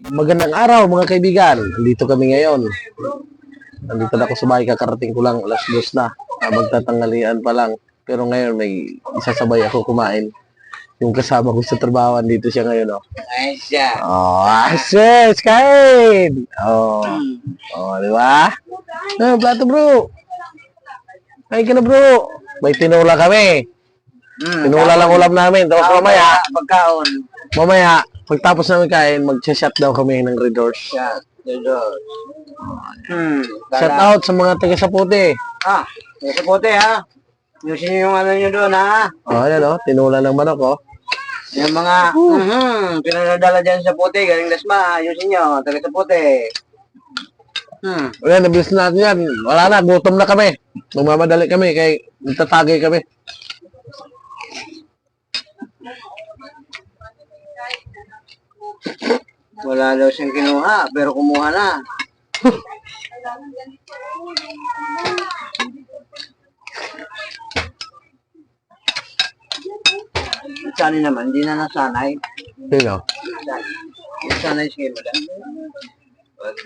Magandang araw mga kaibigan. Nandito kami ngayon. Nandito na ako sa bahay. Kakarating ko lang. Alas 2 na. Magtatanghalian pa lang. Pero ngayon may isasabay ako kumain. Yung kasama ko sa trabaho. Dito siya ngayon. Oh. Ay siya. Oh, sis! Kain! Oh. Oh, di ba? Plato bro. Kain ka na bro. May tinula kami. Tinula lang ulam namin. Tapos mamaya. Pagkaon. Mamaya, pagtapos namin kain, mag-shut down kami ng Red Doors. Shut the doors. Shout out sa mga taga Sapote. Yung sapote ha. Yusin nyo yung ano nyo doon ha. Oh, ayan oh, tinula ng manok oh. Yung mga pinadala dyan sa sapote, galing Dasma, yusin nyo, taga sapote. Ayan, nabilis natin yan. Wala na, gutom na kami. Magmamadali kami, kay nagtatagay kami. Wala daw siyang kinuha, pero kumuha na. Sanay naman, hindi na nasanay. Sino? Sanay siya madam.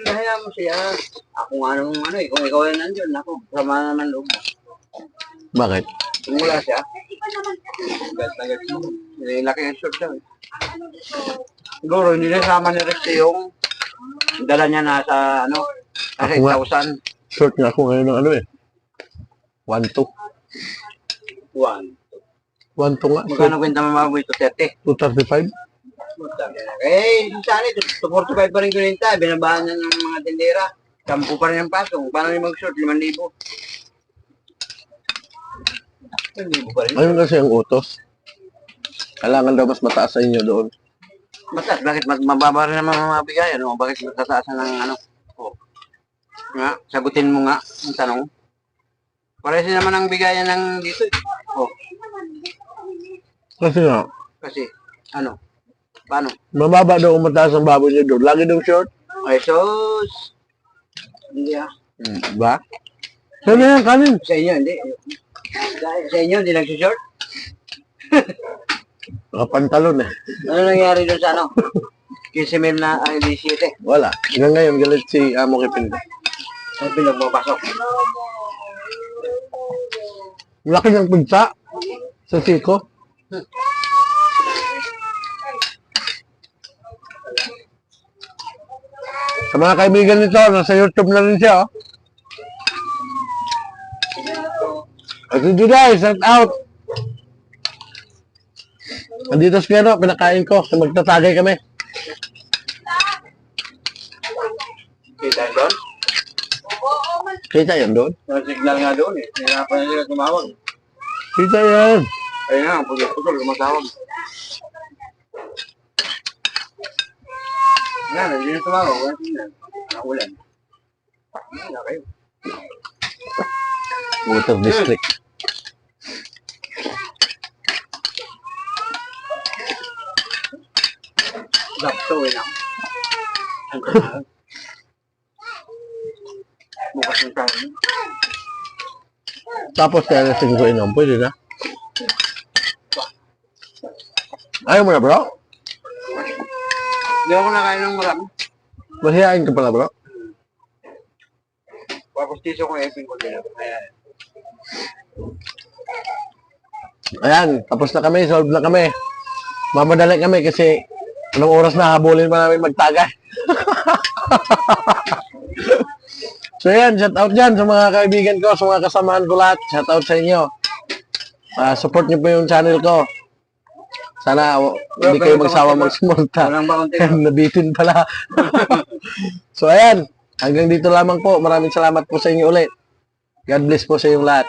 Kaya mo siya. Ako nga nung kung ikaw ay nandun, ako, sama naman loob. Bakit? Tumula siya. Laki ang short siya. Siguro, hindi nasama ni Rexy yung dala niya na sa, sa 8,000. Short nga ako ngayon ng 1-2. 1-2 nga. Magkano kwenta mamaboy ito? 30? 235? Eh, sana ito, 245 pa rin kuninta. Binabahan na ng mga tindera. 10 pa rin ang pasong. Paano yung mag-short? 5,000. 5,000 pa rin. Ayun kasi ang utos. Kailangan daw mas mataas sa inyo doon. Mataas, bakit mababa rin naman mga bigay? Bakit matataasan ng Nga, sagutin mo nga ang tanong. Parehas naman ang bigayan ng dito. Kasi nga, Kasi, paano? mababa daw kung mataas ang baboy niyo doon. Lagi daw short. Ay, sus. Hindi Ba? Saan na yan, kanin? Sa inyo, hindi. Sa inyo, hindi nagsushort? Nakapantalon eh. Ano nangyari doon sa 15 mil na 17? Wala. Hanggang ngayon, galit si Amo Kipinda. Ang pinagpapasok. Laki ng pigsa sa siko. Sa mga kaibigan nito, nasa YouTube na rin siya, oh. At hindi guys, shout out. Andito si Piano, pinakain ko. Magtatagay kami. Kita yun doon? Kita yan doon? Nag-signal nga doon eh. Hirapan na sila tumawag. Kita yan. Ayun nga, putol-putol, lumatawag. Nga, nandiyan yung tumawag. Wala signal. Ulan. Wala kayo. Water District. Lapto eh na. Bukas ng tayo. Tapos kaya nasin ko inom. Pwede na. Ayaw mo na bro? Hindi ako nakain ng marami. Mahihain ka pala bro? Papustiso ko eping ko din. Ayan, tapos na kami. Solve na kami. Mamadali kami kasi anong oras na habulin pa namin magtagay. So yan, shout out dyan sa mga kaibigan ko, sa mga kasamahan ko lahat. Shout out sa inyo. Support niyo po yung channel ko. Sana hindi kayo magsawa magsumunta. Walang bakunti. Nabitin pala. So ayan, hanggang dito lamang po. Maraming salamat po sa inyo ulit. God bless po sa inyong lahat.